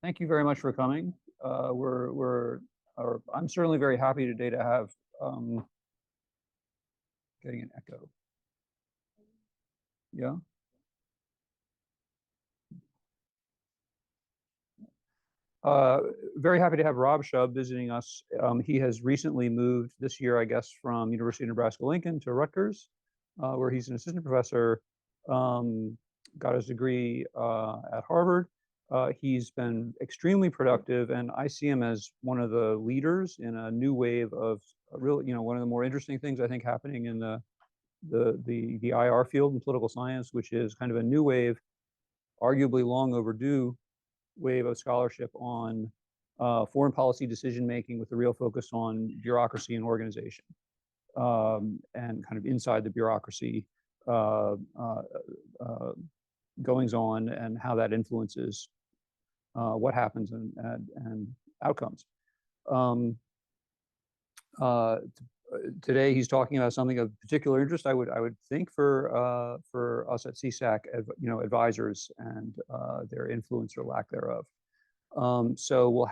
Thank you very much for coming. I'm certainly very happy today to have getting an echo. Yeah. Very happy to have Rob Schub visiting us. He has recently moved this year, I guess, from University of Nebraska-Lincoln to Rutgers, where he's an assistant professor. Got his degree at Harvard. He's been extremely productive, and I see him as one of the leaders in a new wave of really, one of the more interesting things I think happening in the IR field in political science, which is kind of a new wave, arguably long overdue wave of scholarship on foreign policy decision making with a real focus on bureaucracy and organization, and kind of inside the bureaucracy goings on and how that influences what happens and outcomes. Today he's talking about something of particular interest, I would think, for us at CSAC, advisors and their influence or lack thereof. So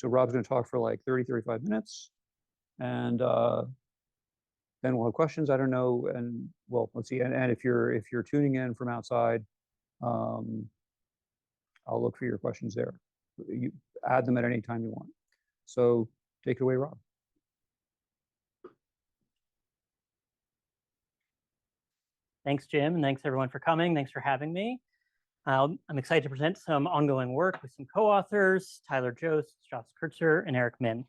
Rob's going to talk for like 30-35 minutes, and then we'll have questions. I don't know, and well, let's see. And if you're tuning in from outside, I'll look for your questions there. You add them at any time you want. So take it away, Rob. Thanks, Jim, and thanks everyone for coming. Thanks for having me. I'm excited to present some ongoing work with some co-authors, Tyler Jost, Joss Kurtzer, and Eric Min.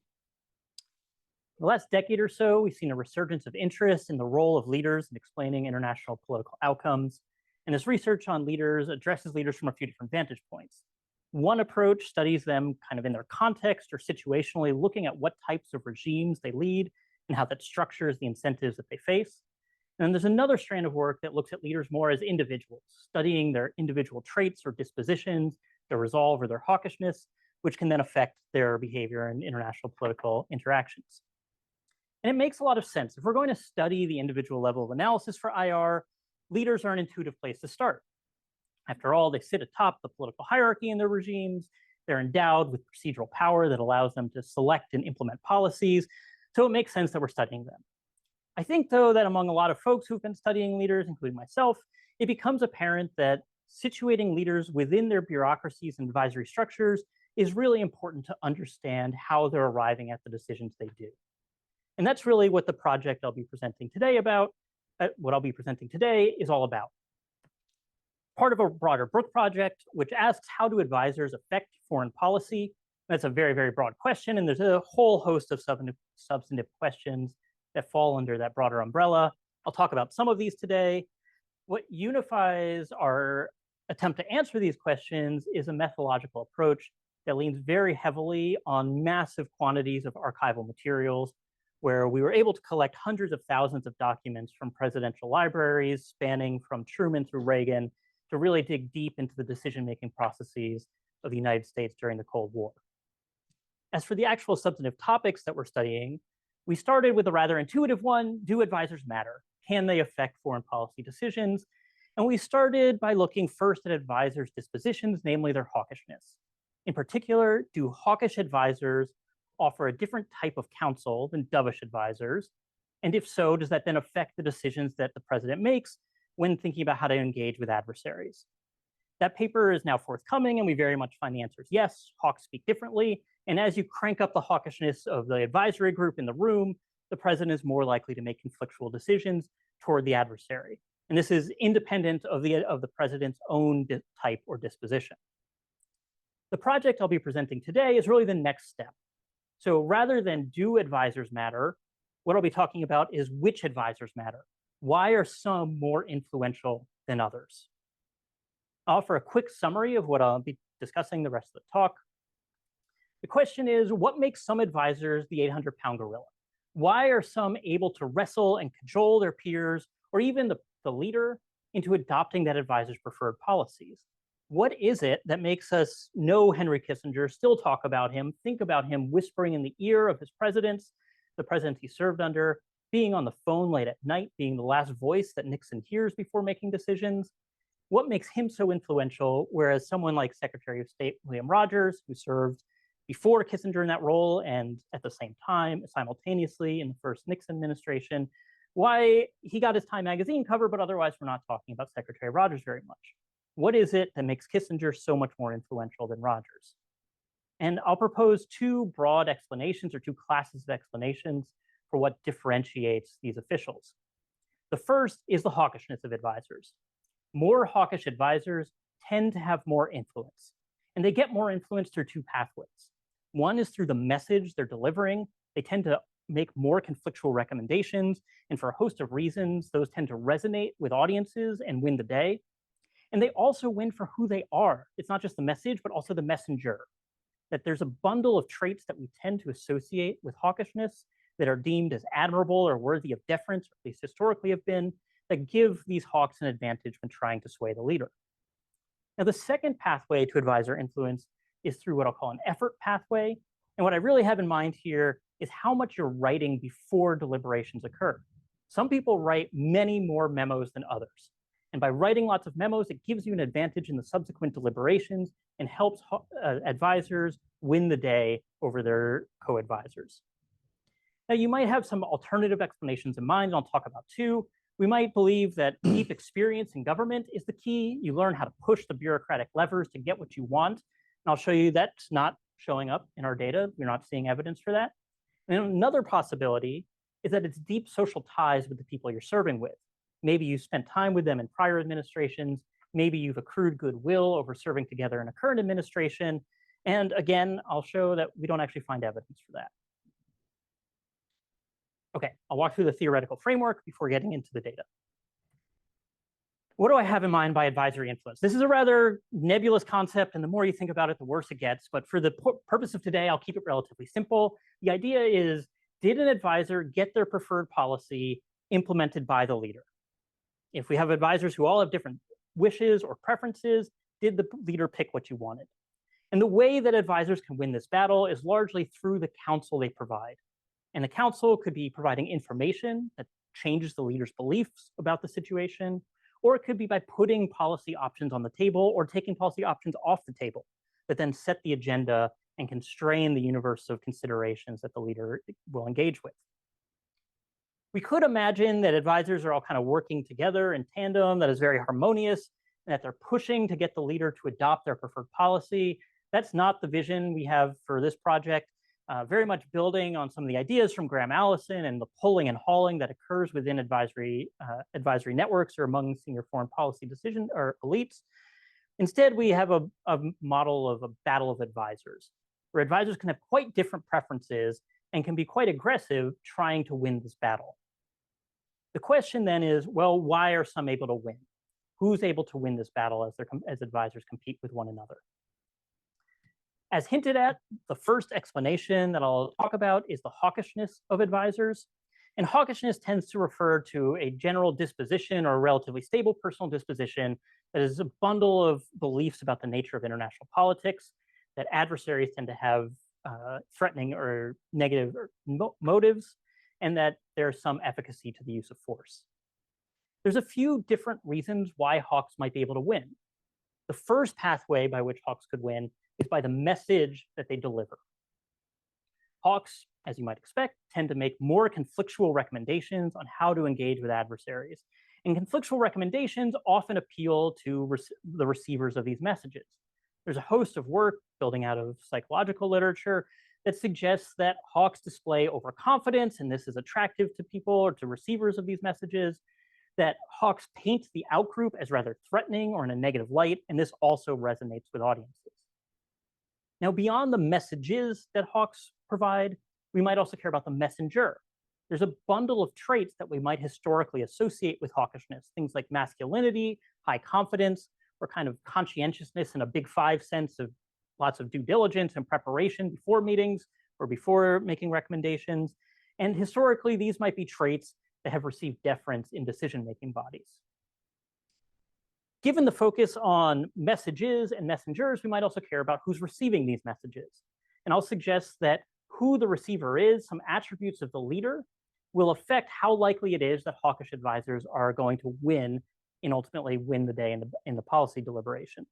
The last decade or so, we've seen a resurgence of interest in the role of leaders in explaining international political outcomes. And this research on leaders addresses leaders from a few different vantage points. One approach studies them kind of in their context or situationally, looking at what types of regimes they lead and how that structures the incentives that they face. And there's another strand of work that looks at leaders more as individuals, studying their individual traits or dispositions, their resolve or their hawkishness, which can then affect their behavior in international political interactions. And it makes a lot of sense. If we're going to study the individual level of analysis for IR, leaders are an intuitive place to start. After all, they sit atop the political hierarchy in their regimes. They're endowed with procedural power that allows them to select and implement policies. So it makes sense that we're studying them. I think, though, that among a lot of folks who've been studying leaders, including myself, it becomes apparent that situating leaders within their bureaucracies and advisory structures is really important to understand how they're arriving at the decisions they do. And that's really what the project I'll be presenting today is all about. Part of a broader book project, which asks how do advisors affect foreign policy? That's a very, very broad question, and there's a whole host of substantive questions that fall under that broader umbrella. I'll talk about some of these today. What unifies our attempt to answer these questions is a methodological approach that leans very heavily on massive quantities of archival materials, where we were able to collect hundreds of thousands of documents from presidential libraries spanning from Truman through Reagan to really dig deep into the decision-making processes of the United States during the Cold War. As for the actual substantive topics that we're studying, we started with a rather intuitive one: do advisors matter? Can they affect foreign policy decisions? And we started by looking first at advisors' dispositions, namely their hawkishness. In particular, do hawkish advisors offer a different type of counsel than dovish advisors? And if so, does that then affect the decisions that the president makes when thinking about how to engage with adversaries? That paper is now forthcoming, and we very much find the answer is yes, hawks speak differently. And as you crank up the hawkishness of the advisory group in the room, the president is more likely to make conflictual decisions toward the adversary. And this is independent of the president's own type or disposition. The project I'll be presenting today is really the next step. So rather than do advisors matter, what I'll be talking about is which advisors matter. Why are some more influential than others? I'll offer a quick summary of what I'll be discussing the rest of the talk. The question is, what makes some advisors the 800-pound gorilla? Why are some able to wrestle and cajole their peers, or even the leader, into adopting that advisor's preferred policies? What is it that makes us know Henry Kissinger, still talk about him, think about him whispering in the ear of his presidents, the presidents he served under, being on the phone late at night, being the last voice that Nixon hears before making decisions? what makes him so influential, whereas someone like Secretary of State William Rogers, who served before Kissinger in that role and at the same time, simultaneously in the first Nixon administration, why he got his Time magazine cover, but otherwise we're not talking about Secretary Rogers very much. What is it that makes Kissinger so much more influential than Rogers? And I'll propose two broad explanations or two classes of explanations for what differentiates these officials. The first is the hawkishness of advisors. More hawkish advisors tend to have more influence, and they get more influence through two pathways. One is through the message they're delivering. They tend to make more conflictual recommendations, and for a host of reasons, those tend to resonate with audiences and win the day. And they also win for who they are. It's not just the message, but also the messenger. That there's a bundle of traits that we tend to associate with hawkishness that are deemed as admirable or worthy of deference, or at least historically have been, that give these hawks an advantage when trying to sway the leader. Now, the second pathway to advisor influence is through what I'll call an effort pathway. And what I really have in mind here is how much you're writing before deliberations occur. Some people write many more memos than others. And by writing lots of memos, it gives you an advantage in the subsequent deliberations and helps advisors win the day over their co-advisors. Now, you might have some alternative explanations in mind, and I'll talk about two. We might believe that deep experience in government is the key. You learn how to push the bureaucratic levers to get what you want. And I'll show you that's not showing up in our data. We're not seeing evidence for that. And another possibility is that it's deep social ties with the people you're serving with. Maybe you spent time with them in prior administrations. Maybe you've accrued goodwill over serving together in a current administration. And again, I'll show that we don't actually find evidence for that. Okay, I'll walk through the theoretical framework before getting into the data. What do I have in mind by advisory influence? This is a rather nebulous concept, and the more you think about it, the worse it gets. But for the purpose of today, I'll keep it relatively simple. The idea is, did an advisor get their preferred policy implemented by the leader? If we have advisors who all have different wishes or preferences, did the leader pick what you wanted? And the way that advisors can win this battle is largely through the counsel they provide. And the counsel could be providing information that changes the leader's beliefs about the situation, or it could be by putting policy options on the table or taking policy options off the table that then set the agenda and constrain the universe of considerations that the leader will engage with. We could imagine that advisors are all kind of working together in tandem, that is very harmonious, and that they're pushing to get the leader to adopt their preferred policy. That's not the vision we have for this project. Very much building on some of the ideas from Graham Allison and the pulling and hauling that occurs within advisory networks or among senior foreign policy decision or elites. Instead, we have a model of a battle of advisors, where advisors can have quite different preferences and can be quite aggressive trying to win this battle. The question then is, well, why are some able to win? Who's able to win this battle as advisors compete with one another? As hinted at, the first explanation that I'll talk about is the hawkishness of advisors. And hawkishness tends to refer to a general disposition or a relatively stable personal disposition that is a bundle of beliefs about the nature of international politics that adversaries tend to have threatening or negative motives, and that there's some efficacy to the use of force. There's a few different reasons why hawks might be able to win. The first pathway by which hawks could win is by the message that they deliver. Hawks, as you might expect, tend to make more conflictual recommendations on how to engage with adversaries. And conflictual recommendations often appeal to the receivers of these messages. There's a host of work building out of psychological literature that suggests that hawks display overconfidence, and this is attractive to people or to receivers of these messages, that hawks paint the outgroup as rather threatening or in a negative light, and this also resonates with audiences. Now, beyond the messages that hawks provide, we might also care about the messenger. There's a bundle of traits that we might historically associate with hawkishness, things like masculinity, high confidence, or kind of conscientiousness in a big five sense of lots of due diligence and preparation before meetings or before making recommendations. And historically, these might be traits that have received deference in decision-making bodies. Given the focus on messages and messengers, we might also care about who's receiving these messages. And I'll suggest that who the receiver is, some attributes of the leader, will affect how likely it is that hawkish advisors are going to win and ultimately win the day in the policy deliberation.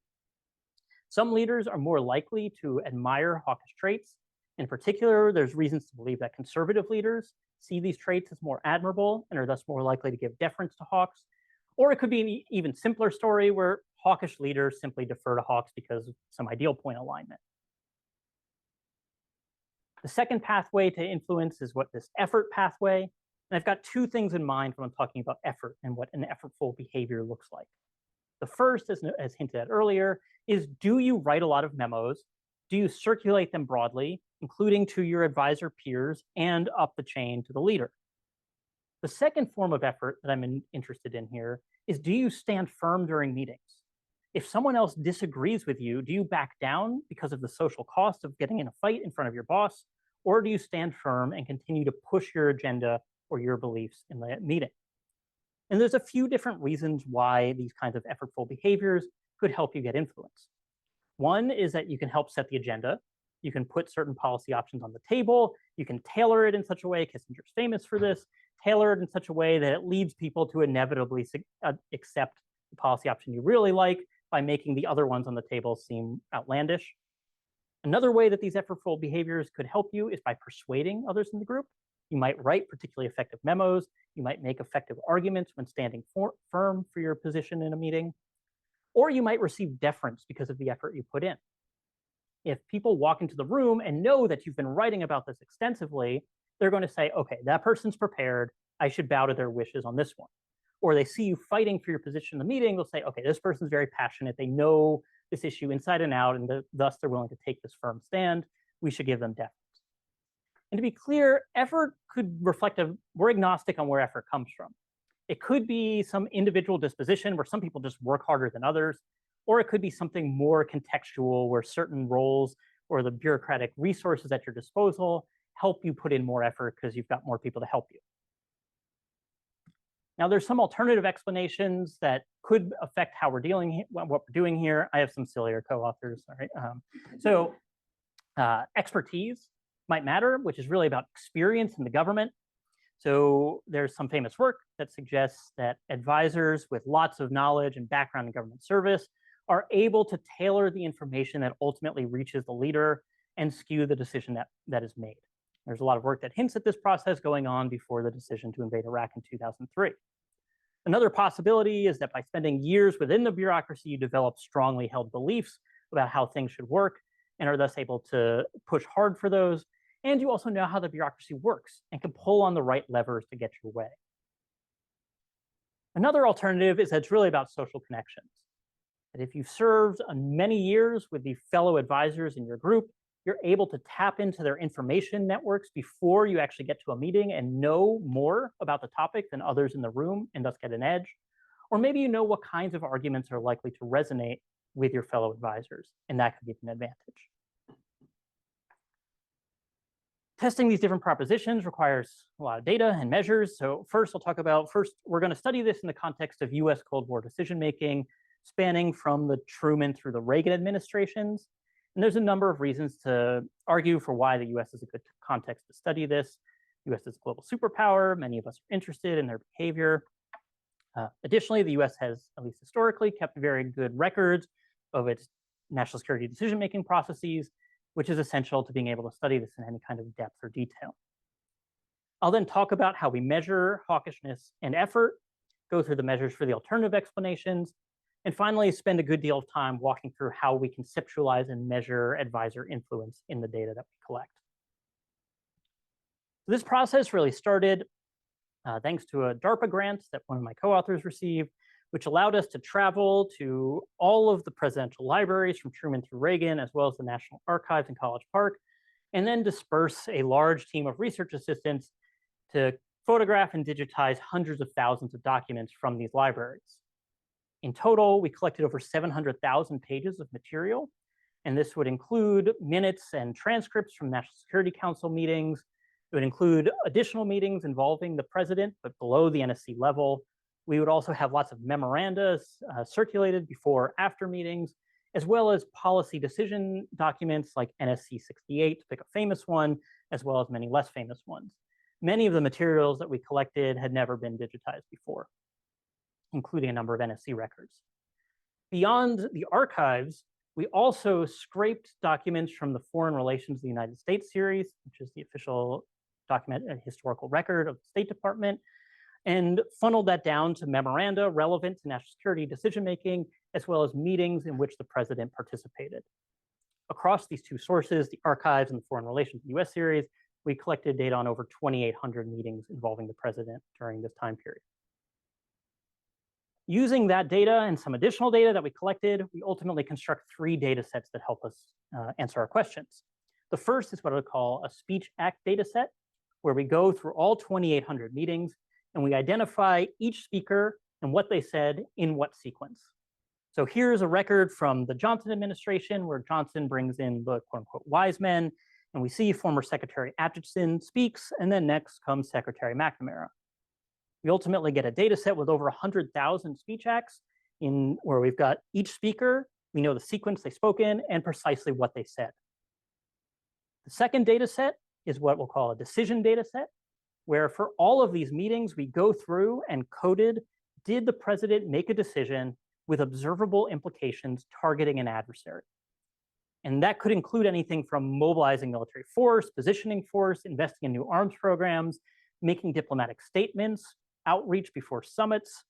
Some leaders are more likely to admire hawkish traits. In particular, there's reasons to believe that conservative leaders see these traits as more admirable and are thus more likely to give deference to hawks. Or it could be an even simpler story where hawkish leaders simply defer to hawks because of some ideal point alignment. The second pathway to influence is what this effort pathway. And I've got two things in mind when I'm talking about effort and what an effortful behavior looks like. The first, as hinted at earlier, is do you write a lot of memos? Do you circulate them broadly, including to your advisor peers and up the chain to the leader? The second form of effort that I'm interested in here is do you stand firm during meetings? If someone else disagrees with you, do you back down because of the social cost of getting in a fight in front of your boss? Or do you stand firm and continue to push your agenda or your beliefs in the meeting? And there's a few different reasons why these kinds of effortful behaviors could help you get influence. One is that you can help set the agenda. You can put certain policy options on the table. You can tailor it in such a way, Kissinger's famous for this, tailor it in such a way that it leads people to inevitably accept the policy option you really like by making the other ones on the table seem outlandish. Another way that these effortful behaviors could help you is by persuading others in the group. You might write particularly effective memos. You might make effective arguments when standing firm for your position in a meeting. Or you might receive deference because of the effort you put in. If people walk into the room and know that you've been writing about this extensively, they're going to say, okay, that person's prepared. I should bow to their wishes on this one. Or they see you fighting for your position in the meeting, they'll say, okay, this person's very passionate. They know this issue inside and out, and thus they're willing to take this firm stand. We should give them deference. And to be clear, effort could reflect we're agnostic on where effort comes from. It could be some individual disposition where some people just work harder than others, or it could be something more contextual where certain roles or the bureaucratic resources at your disposal help you put in more effort because you've got more people to help you. Now, there's some alternative explanations that could affect how we're what we're doing here. I have some sillier co-authors. All right. Expertise might matter, which is really about experience in the government. So there's some famous work that suggests that advisors with lots of knowledge and background in government service are able to tailor the information that ultimately reaches the leader and skew the decision that is made. There's a lot of work that hints at this process going on before the decision to invade Iraq in 2003. Another possibility is that by spending years within the bureaucracy, you develop strongly held beliefs about how things should work and are thus able to push hard for those. And you also know how the bureaucracy works and can pull on the right levers to get your way. Another alternative is that it's really about social connections. That if you've served many years with the fellow advisors in your group, you're able to tap into their information networks before you actually get to a meeting and know more about the topic than others in the room and thus get an edge. Or maybe you know what kinds of arguments are likely to resonate with your fellow advisors, and that could give an advantage. Testing these different propositions requires a lot of data and measures. So first, we're going to study this in the context of US Cold War decision-making, spanning from the Truman through the Reagan administrations. And there's a number of reasons to argue for why the US is a good context to study this. The US is a global superpower. Many of us are interested in their behavior. Additionally, the US has, at least historically, kept very good records of its national security decision-making processes, which is essential to being able to study this in any kind of depth or detail. I'll then talk about how we measure hawkishness and effort, go through the measures for the alternative explanations, and finally spend a good deal of time walking through how we conceptualize and measure advisor influence in the data that we collect. So this process really started thanks to a DARPA grant that one of my co-authors received, which allowed us to travel to all of the presidential libraries from Truman through Reagan, as well as the National Archives in College Park, and then disperse a large team of research assistants to photograph and digitize hundreds of thousands of documents from these libraries. In total, we collected over 700,000 pages of material, and this would include minutes and transcripts from National Security Council meetings. It would include additional meetings involving the president, but below the NSC level. We would also have lots of memoranda circulated before, after meetings, as well as policy decision documents like NSC 68, to pick a famous one, as well as many less famous ones. Many of the materials that we collected had never been digitized before. including a number of NSC records. Beyond the archives, we also scraped documents from the Foreign Relations of the United States series, which is the official document and historical record of the State Department, and funneled that down to memoranda relevant to national security decision-making, as well as meetings in which the president participated. Across these two sources, the archives and the Foreign Relations of the US series, we collected data on over 2,800 meetings involving the president during this time period. Using that data and some additional data that we collected, we ultimately construct 3 data sets that help us answer our questions. The first is what I would call a speech act data set, where we go through all 2,800 meetings and we identify each speaker and what they said in what sequence. So here's a record from the Johnson administration where Johnson brings in the quote unquote wise men, and we see former Secretary Atchison speaks, and then next comes Secretary McNamara. We ultimately get a data set with over 100,000 speech acts where we've got each speaker, we know the sequence they spoke in, and precisely what they said. The second data set is what we'll call a decision data set, where for all of these meetings, we go through and coded, did the president make a decision with observable implications targeting an adversary? And that could include anything from mobilizing military force, positioning force, investing in new arms programs, making diplomatic statements, outreach before summits,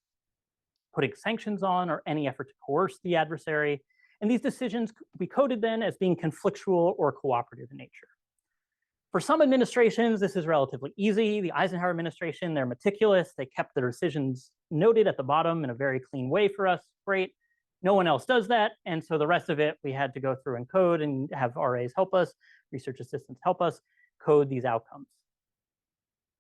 putting sanctions on, or any effort to coerce the adversary. And these decisions we coded then as being conflictual or cooperative in nature. For some administrations, this is relatively easy. The Eisenhower administration, they're meticulous. They kept their decisions noted at the bottom in a very clean way for us. Great. No one else does that. And so the rest of it, we had to go through and code and have RAs help us, research assistants help us code these outcomes.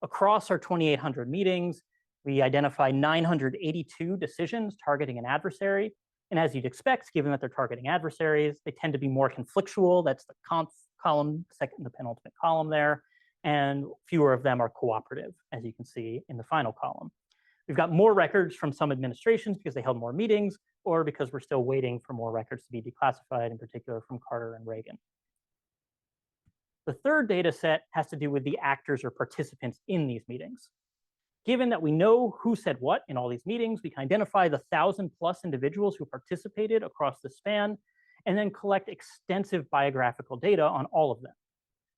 Across our 2,800 meetings, we identify 982 decisions targeting an adversary. And as you'd expect, given that they're targeting adversaries, they tend to be more conflictual. That's the conf column, the penultimate column there. And fewer of them are cooperative, as you can see in the final column. We've got more records from some administrations because they held more meetings, or because we're still waiting for more records to be declassified, in particular from Carter and Reagan. The third data set has to do with the actors or participants in these meetings. Given that we know who said what in all these meetings, we can identify the 1,000+ individuals who participated across the span, and then collect extensive biographical data on all of them.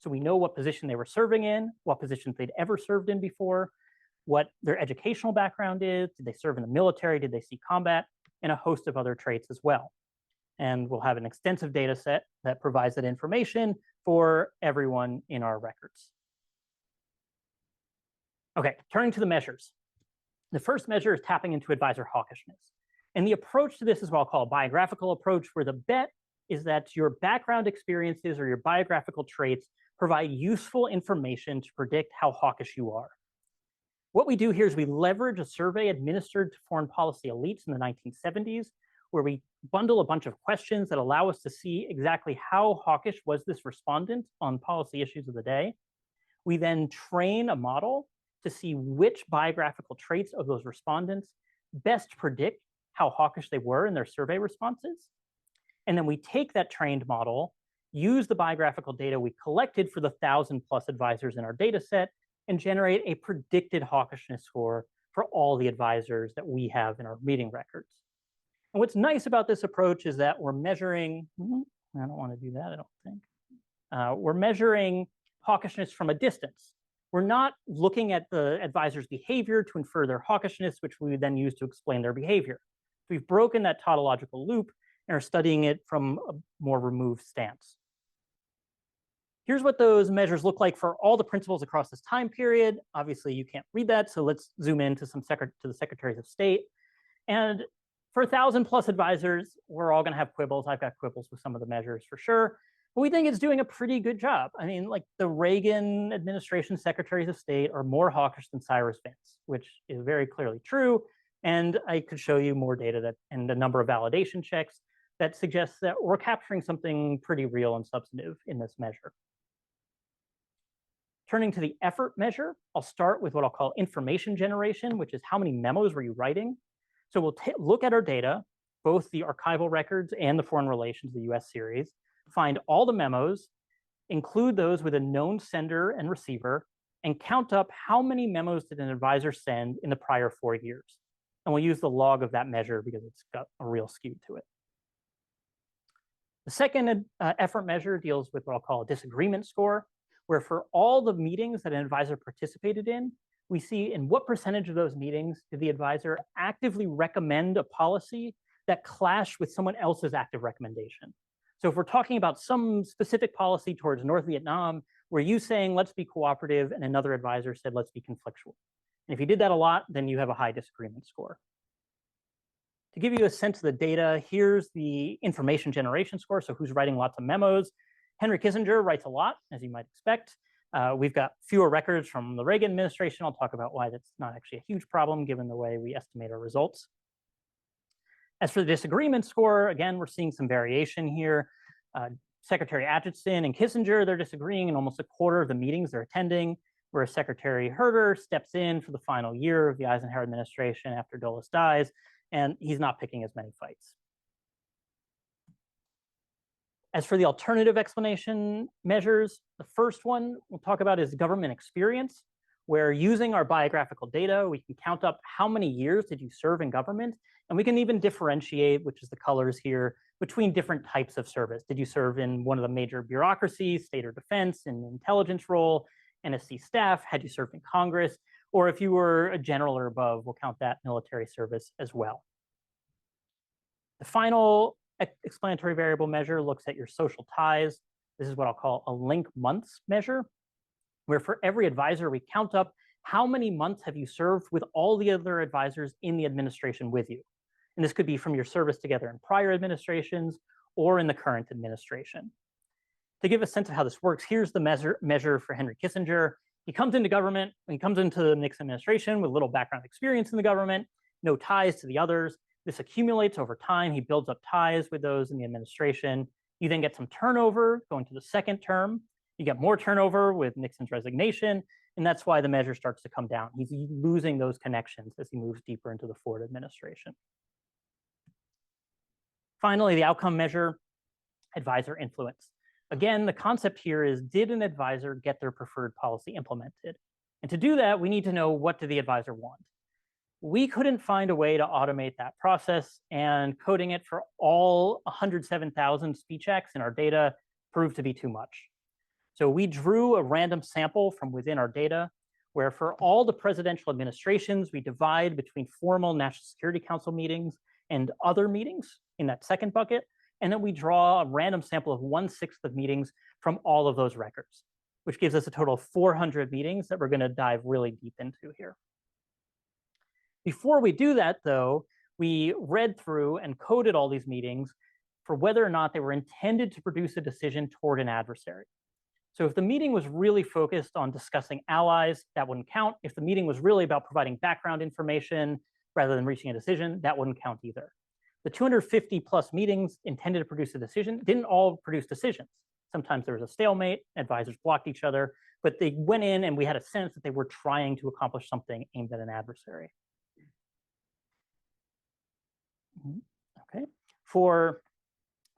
So we know what position they were serving in, what positions they'd ever served in before, what their educational background is, did they serve in the military, did they see combat, and a host of other traits as well. And we'll have an extensive data set that provides that information for everyone in our records. Okay, turning to the measures. The first measure is tapping into advisor hawkishness. And the approach to this is what I'll call a biographical approach, where the bet is that your background experiences or your biographical traits provide useful information to predict how hawkish you are. What we do here is we leverage a survey administered to foreign policy elites in the 1970s, where we bundle a bunch of questions that allow us to see exactly how hawkish was this respondent on policy issues of the day. We then train a model to see which biographical traits of those respondents best predict how hawkish they were in their survey responses. And then we take that trained model, use the biographical data we collected for the 1,000+ advisors in our data set, and generate a predicted hawkishness score for all the advisors that we have in our meeting records. And what's nice about this approach is that we're measuring, I don't want to do that, I don't think. We're measuring hawkishness from a distance. We're not looking at the advisor's behavior to infer their hawkishness, which we would then use to explain their behavior. We've broken that tautological loop and are studying it from a more removed stance. Here's what those measures look like for all the principals across this time period. Obviously, you can't read that, so let's zoom in to the secretaries of state. And for 1,000+ advisors, we're all going to have quibbles. I've got quibbles with some of the measures for sure. But we think it's doing a pretty good job. I mean, like the Reagan administration secretaries of state are more hawkish than Cyrus Vance, which is very clearly true. And I could show you more data and a number of validation checks that suggests that we're capturing something pretty real and substantive in this measure. Turning to the effort measure, I'll start with what I'll call information generation, which is how many memos were you writing? So we'll look at our data, both the archival records and the foreign relations of the US series, find all the memos, include those with a known sender and receiver, and count up how many memos did an advisor send in the prior 4 years. And we'll use the log of that measure because it's got a real skew to it. The second effort measure deals with what I'll call a disagreement score, where for all the meetings that an advisor participated in, we see in what percentage of those meetings did the advisor actively recommend a policy that clashed with someone else's active recommendation. So if we're talking about some specific policy towards North Vietnam, were you saying, let's be cooperative, and another advisor said, let's be conflictual? And if you did that a lot, then you have a high disagreement score. To give you a sense of the data, here's the information generation score. So who's writing lots of memos? Henry Kissinger writes a lot, as you might expect. We've got fewer records from the Reagan administration. I'll talk about why that's not actually a huge problem given the way we estimate our results. As for the disagreement score, again, we're seeing some variation here. Secretary Acheson and Kissinger, they're disagreeing in almost a quarter of the meetings they're attending, whereas Secretary Herter steps in for the final year of the Eisenhower administration after Dulles dies, and he's not picking as many fights. As for the alternative explanation measures, the first one we'll talk about is government experience, where using our biographical data, we can count up how many years did you serve in government, and we can even differentiate, which is the colors here, between different types of service. Did you serve in one of the major bureaucracies, state or defense, in an intelligence role, NSC staff? Had you served in Congress? Or if you were a general or above, we'll count that military service as well. The final explanatory variable measure looks at your social ties. This is what I'll call a link months measure, where for every advisor, we count up how many months have you served with all the other advisors in the administration with you. And this could be from your service together in prior administrations or in the current administration. To give a sense of how this works, here's the measure for Henry Kissinger. He comes into government, he comes into the Nixon administration with little background experience in the government, no ties to the others. This accumulates over time. He builds up ties with those in the administration. You then get some turnover going to the second term. You get more turnover with Nixon's resignation, and that's why the measure starts to come down. He's losing those connections as he moves deeper into the Ford administration. Finally, the outcome measure, advisor influence. Again, the concept here is, did an advisor get their preferred policy implemented? And to do that, we need to know, what did the advisor want? We couldn't find a way to automate that process, and coding it for all 107,000 speech acts in our data proved to be too much. So we drew a random sample from within our data, where for all the presidential administrations, we divide between formal National Security Council meetings and other meetings in that second bucket. And then we draw a random sample of 1/6 of meetings from all of those records, which gives us a total of 400 meetings that we're going to dive really deep into here. Before we do that, though, we read through and coded all these meetings for whether or not they were intended to produce a decision toward an adversary. So if the meeting was really focused on discussing allies, that wouldn't count. If the meeting was really about providing background information rather than reaching a decision, that wouldn't count either. The 250 plus meetings intended to produce a decision didn't all produce decisions. Sometimes there was a stalemate, advisors blocked each other, but they went in and we had a sense that they were trying to accomplish something aimed at an adversary. Okay, for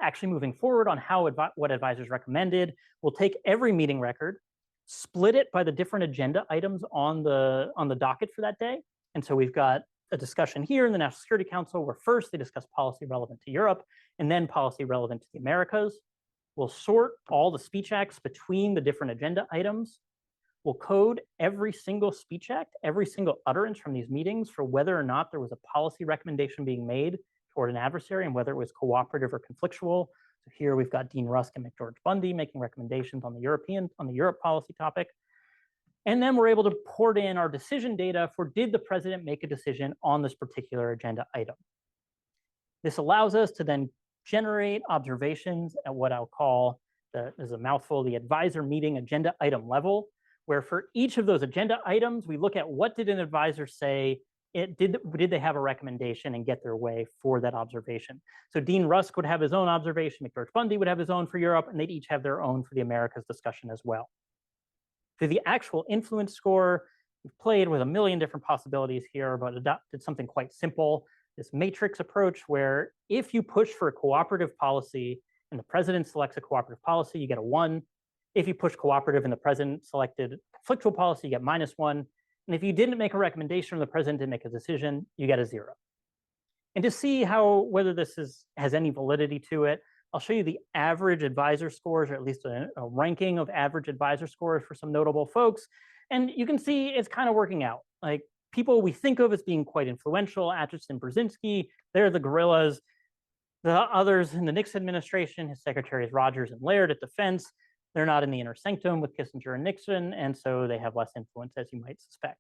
actually moving forward on how what advisors recommended, we'll take every meeting record, split it by the different agenda items on the docket for that day. And so we've got a discussion here in the National Security Council where first they discuss policy relevant to Europe and then policy relevant to the Americas. We'll sort all the speech acts between the different agenda items. We'll code every single speech act, every single utterance from these meetings for whether or not there was a policy recommendation being made toward an adversary and whether it was cooperative or conflictual. So here we've got Dean Rusk and McGeorge Bundy making recommendations on the Europe policy topic. And then we're able to port in our decision data for, did the president make a decision on this particular agenda item? This allows us to then generate observations at what I'll call, there's a mouthful, the advisor meeting agenda item level, where for each of those agenda items, we look at what did an advisor say, did they have a recommendation and get their way for that observation. So Dean Rusk would have his own observation, McGeorge Bundy would have his own for Europe, and they'd each have their own for the Americas discussion as well. For the actual influence score, we've played with a million different possibilities here, but adopted something quite simple, this matrix approach, where if you push for a cooperative policy and the president selects a cooperative policy, you get a 1. If you push cooperative and the president selected conflictual policy, you get -1. And if you didn't make a recommendation or the president didn't make a decision, you get a 0. And to see whether this has any validity to it, I'll show you the average advisor scores, or at least a ranking of average advisor scores for some notable folks. And you can see it's kind of working out. Like, people we think of as being quite influential, Atchison, Brzezinski, they're the gorillas. The others in the Nixon administration, his secretaries Rogers and Laird at Defense, they're not in the inner sanctum with Kissinger and Nixon, and so they have less influence, as you might suspect.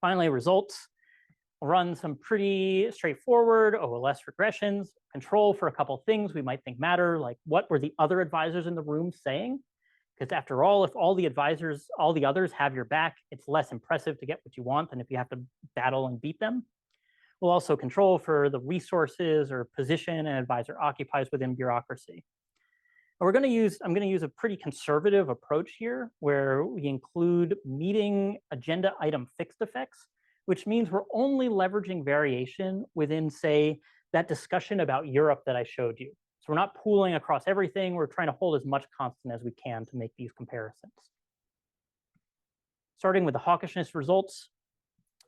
Finally, results. I'll run some pretty straightforward OLS regressions, control for a couple things we might think matter, like what were the other advisors in the room saying? Because after all, if all the others have your back, it's less impressive to get what you want than if you have to battle and beat them. We'll also control for the resources or position an advisor occupies within bureaucracy. And I'm going to use a pretty conservative approach here, where we include meeting agenda item fixed effects, which means we're only leveraging variation within, say, that discussion about Europe that I showed you. So we're not pooling across everything. We're trying to hold as much constant as we can to make these comparisons. Starting with the hawkishness results,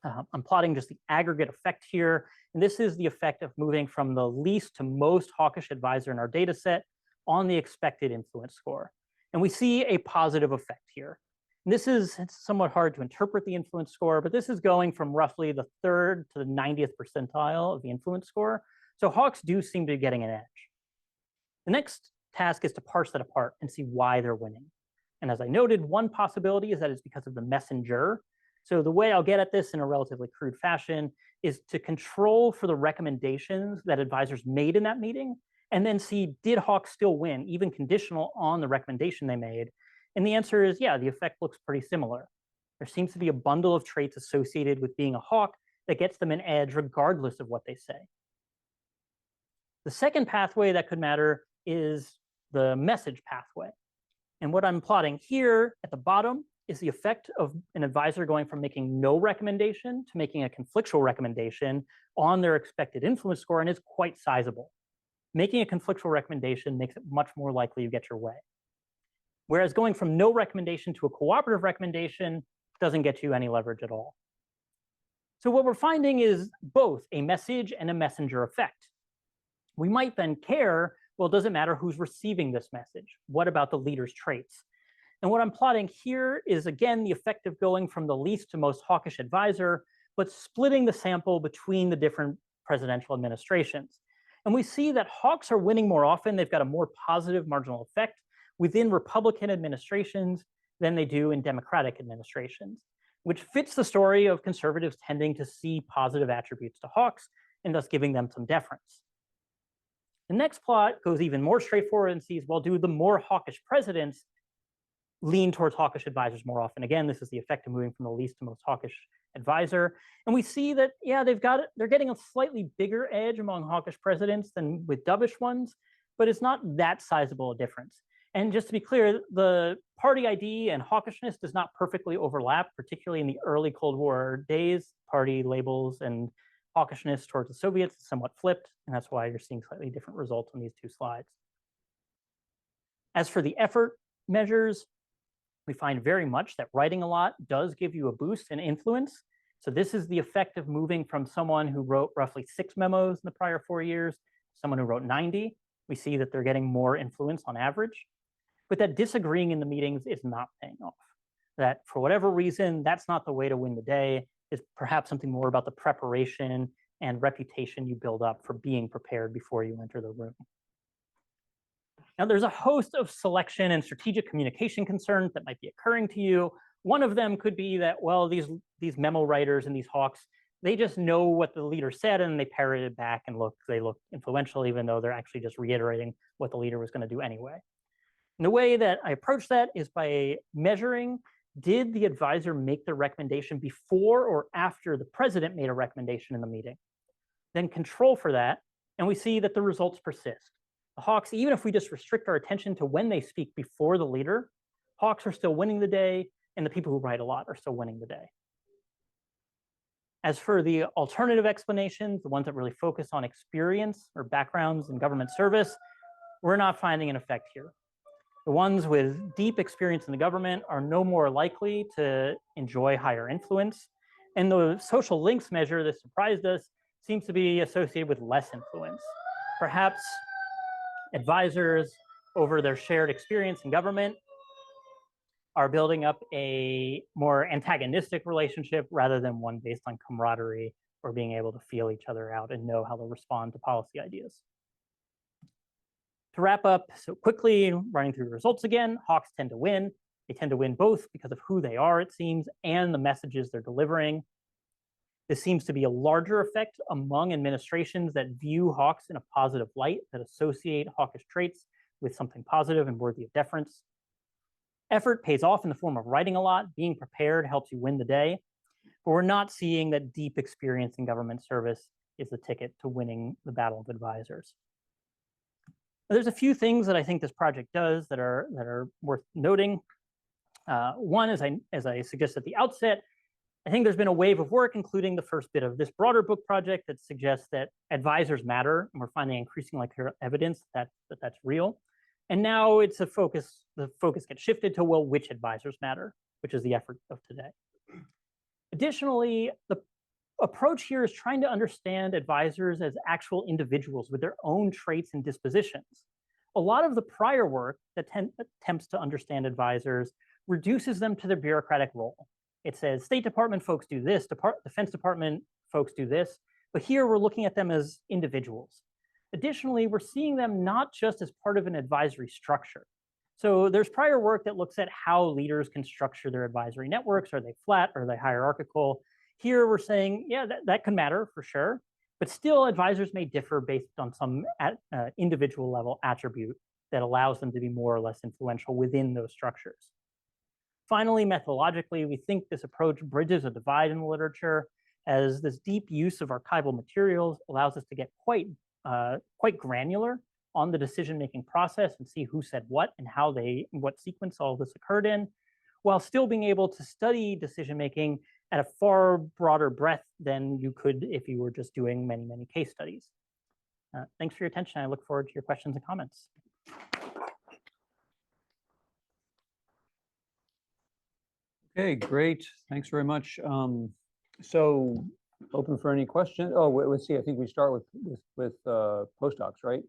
I'm plotting just the aggregate effect here. And this is the effect of moving from the least to most hawkish advisor in our data set on the expected influence score. And we see a positive effect here. And it's somewhat hard to interpret the influence score, but this is going from roughly the 3rd to the 90th percentile of the influence score. So hawks do seem to be getting an edge. The next task is to parse that apart and see why they're winning. And as I noted, one possibility is that it's because of the messenger. So the way I'll get at this in a relatively crude fashion is to control for the recommendations that advisors made in that meeting, and then see, did hawks still win, even conditional on the recommendation they made? And the answer is, yeah, the effect looks pretty similar. There seems to be a bundle of traits associated with being a hawk that gets them an edge regardless of what they say. The second pathway that could matter is the message pathway. And what I'm plotting here at the bottom is the effect of an advisor going from making no recommendation to making a conflictual recommendation on their expected influence score, and is quite sizable. Making a conflictual recommendation makes it much more likely you get your way. Whereas going from no recommendation to a cooperative recommendation doesn't get you any leverage at all. So what we're finding is both a message and a messenger effect. We might then care, well, does it matter who's receiving this message? What about the leader's traits? And what I'm plotting here is, again, the effect of going from the least to most hawkish advisor, but splitting the sample between the different presidential administrations. And we see that hawks are winning more often. They've got a more positive marginal effect within Republican administrations than they do in Democratic administrations, which fits the story of conservatives tending to see positive attributes to hawks and thus giving them some deference. The next plot goes even more straightforward and sees, well, do the more hawkish presidents lean towards hawkish advisors more often? Again, this is the effect of moving from the least to most hawkish advisor. And we see that, yeah, they're getting a slightly bigger edge among hawkish presidents than with dovish ones, but it's not that sizable a difference. And just to be clear, the party ID and hawkishness does not perfectly overlap, particularly in the early Cold War days. Party labels and hawkishness towards the Soviets is somewhat flipped, and that's why you're seeing slightly different results on these two slides. As for the effort measures, we find very much that writing a lot does give you a boost in influence. So this is the effect of moving from someone who wrote roughly 6 memos in the prior 4 years to someone who wrote 90. We see that they're getting more influence on average. But that disagreeing in the meetings is not paying off. That for whatever reason, that's not the way to win the day. It's perhaps something more about the preparation and reputation you build up for being prepared before you enter the room. Now, there's a host of selection and strategic communication concerns that might be occurring to you. One of them could be that, well, these memo writers and these hawks, they just know what the leader said and they parrot it back and they look influential, even though they're actually just reiterating what the leader was going to do anyway. And the way that I approach that is by measuring, did the advisor make the recommendation before or after the president made a recommendation in the meeting? Then control for that, and we see that the results persist. The hawks, even if we just restrict our attention to when they speak before the leader, hawks are still winning the day, and the people who write a lot are still winning the day. As for the alternative explanations, the ones that really focus on experience or backgrounds in government service, we're not finding an effect here. The ones with deep experience in the government are no more likely to enjoy higher influence. And the social links measure that surprised us seems to be associated with less influence. Perhaps advisors, over their shared experience in government, are building up a more antagonistic relationship rather than one based on camaraderie or being able to feel each other out and know how to respond to policy ideas. To wrap up, so quickly running through the results again, hawks tend to win. They tend to win both because of who they are, it seems, and the messages they're delivering. This seems to be a larger effect among administrations that view hawks in a positive light, that associate hawkish traits with something positive and worthy of deference. Effort pays off in the form of writing a lot. Being prepared helps you win the day. But we're not seeing that deep experience in government service is the ticket to winning the battle of advisors. There's a few things that I think this project does that are worth noting. One, as I suggested at the outset, I think there's been a wave of work, including the first bit of this broader book project, that suggests that advisors matter, and we're finding increasingly clear evidence that that's real. And now it's the focus gets shifted to, well, which advisors matter, which is the effort of today. Additionally, the approach here is trying to understand advisors as actual individuals with their own traits and dispositions. A lot of the prior work that attempts to understand advisors reduces them to their bureaucratic role. It says State Department folks do this, Defense Department folks do this, but here we're looking at them as individuals. Additionally, we're seeing them not just as part of an advisory structure. So there's prior work that looks at how leaders can structure their advisory networks. Are they flat? Are they hierarchical? Here we're saying, yeah, that can matter for sure, but still advisors may differ based on some individual level attribute that allows them to be more or less influential within those structures. Finally, methodologically, we think this approach bridges a divide in the literature, as this deep use of archival materials allows us to get quite granular on the decision-making process and see who said what and how what sequence all this occurred in, while still being able to study decision-making at a far broader breadth than you could if you were just doing many, many case studies. Thanks for your attention. I look forward to your questions and comments. Okay, great. Thanks very much. So open for any questions. Oh, let's see. I think we start with postdocs, right?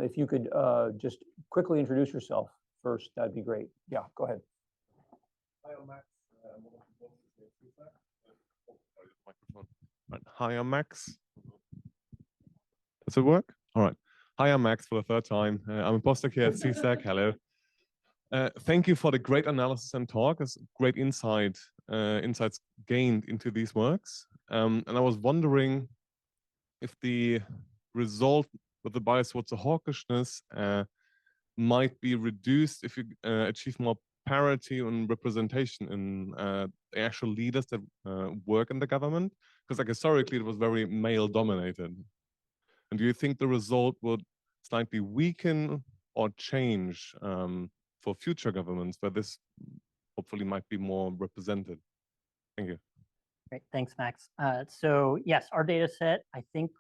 If you could just quickly introduce yourself first, that'd be great. Yeah, go ahead. Hi, I'm Max. Hi, I'm Max. Does it work? All right. Hi, I'm Max for the third time. I'm a postdoc here at CSEC. Hello. Thank you for the great analysis and talk. It's great insights gained into these works. And I was wondering if the result with the bias towards the hawkishness might be reduced if you achieve more parity and representation in the actual leaders that work in the government, because like historically it was very male dominated. And do you think the result would slightly weaken or change for future governments where this hopefully might be more represented? Thank you. Great, thanks, Max. So yes, our data set, I think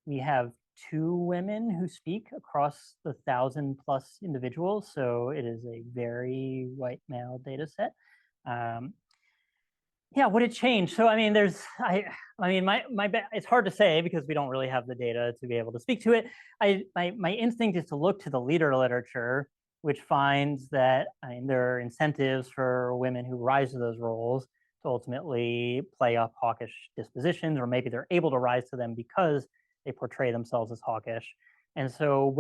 we have 2 women who speak across the 1,000+ individuals. So it is a very white male data set. Yeah, would it change? So I mean, it's hard to say because we don't really have the data to be able to speak to it. My instinct is to look to the leader literature, which finds that there are incentives for women who rise to those roles to ultimately play up hawkish dispositions, or maybe they're able to rise to them because they portray themselves as hawkish. And so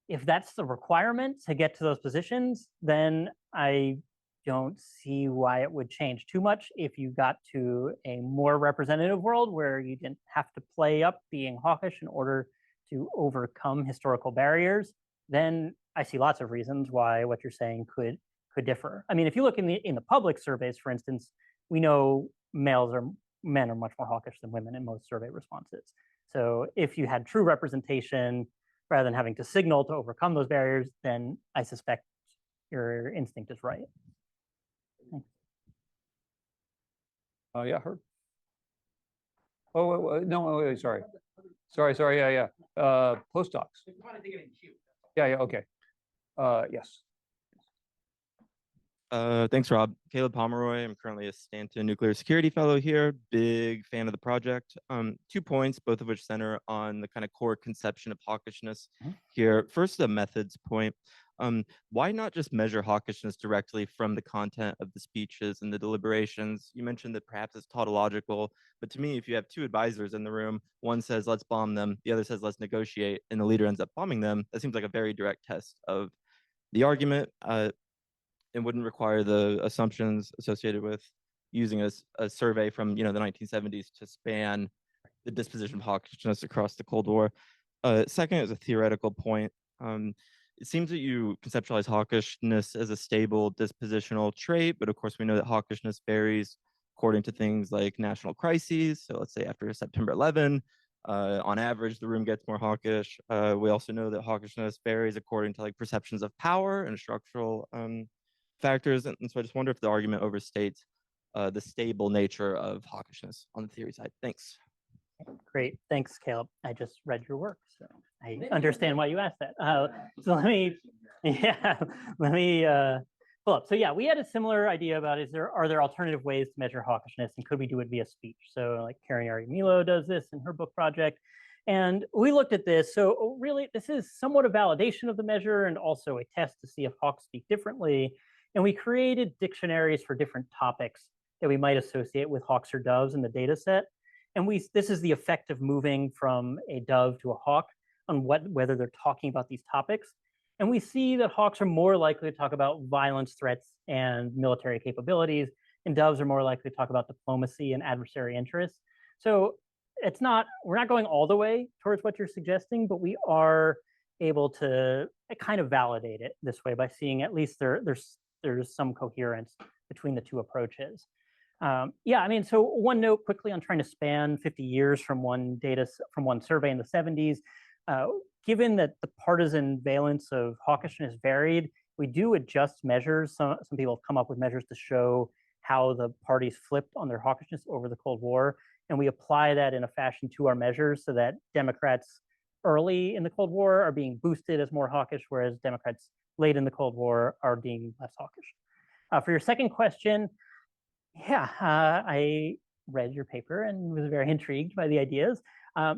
if that's the requirement to get to those positions, then I don't see why it would change too much. If you got to a more representative world where you didn't have to play up being hawkish in order to overcome historical barriers, then I see lots of reasons why what you're saying could differ. I mean, if you look in the public surveys, for instance, we know men are much more hawkish than women in most survey responses. So if you had true representation rather than having to signal to overcome those barriers, then I suspect your instinct is right. Thanks. Yeah, her. Oh, no, wait, sorry. Yeah. Postdocs. Yeah, okay. Yes. Thanks, Rob. Caleb Pomeroy. I'm currently a Stanton Nuclear Security Fellow here. Big fan of the project. 2 points, both of which center on the kind of core conception of hawkishness here. First, the methods point. Why not just measure hawkishness directly from the content of the speeches and the deliberations? You mentioned that perhaps it's tautological, but to me, if you have 2 advisors in the room, one says, let's bomb them, the other says, let's negotiate, and the leader ends up bombing them, that seems like a very direct test of the argument. It wouldn't require the assumptions associated with using a survey from the 1970s to span the disposition of hawkishness across the Cold War. Second is a theoretical point. It seems that you conceptualize hawkishness as a stable dispositional trait, but of course we know that hawkishness varies according to things like national crises. So let's say after September 11, on average, the room gets more hawkish. We also know that hawkishness varies according to like perceptions of power and structural factors. And so I just wonder if the argument overstates the stable nature of hawkishness on the theory side. Thanks. Great, thanks, Caleb. I just read your work, so I understand why you asked that. So let me pull up. So yeah, we had a similar idea about are there alternative ways to measure hawkishness, and could we do it via speech? So like Karen Milo does this in her book project. And we looked at this. So really, this is somewhat a validation of the measure and also a test to see if hawks speak differently. And we created dictionaries for different topics that we might associate with hawks or doves in the data set. And this is the effect of moving from a dove to a hawk on whether they're talking about these topics. And we see that hawks are more likely to talk about violence, threats, and military capabilities, and doves are more likely to talk about diplomacy and adversary interests. So we're not going all the way towards what you're suggesting, but we are able to kind of validate it this way by seeing at least there's some coherence between the 2 approaches. Yeah, I mean, so one note quickly on trying to span 50 years from one survey in the 70s. Given that the partisan valence of hawkishness varied, we do adjust measures. Some people have come up with measures to show how the parties flipped on their hawkishness over the Cold War, and we apply that in a fashion to our measures so that Democrats early in the Cold War are being boosted as more hawkish, whereas Democrats late in the Cold War are being less hawkish. For your second question, yeah, I read your paper and was very intrigued by the ideas.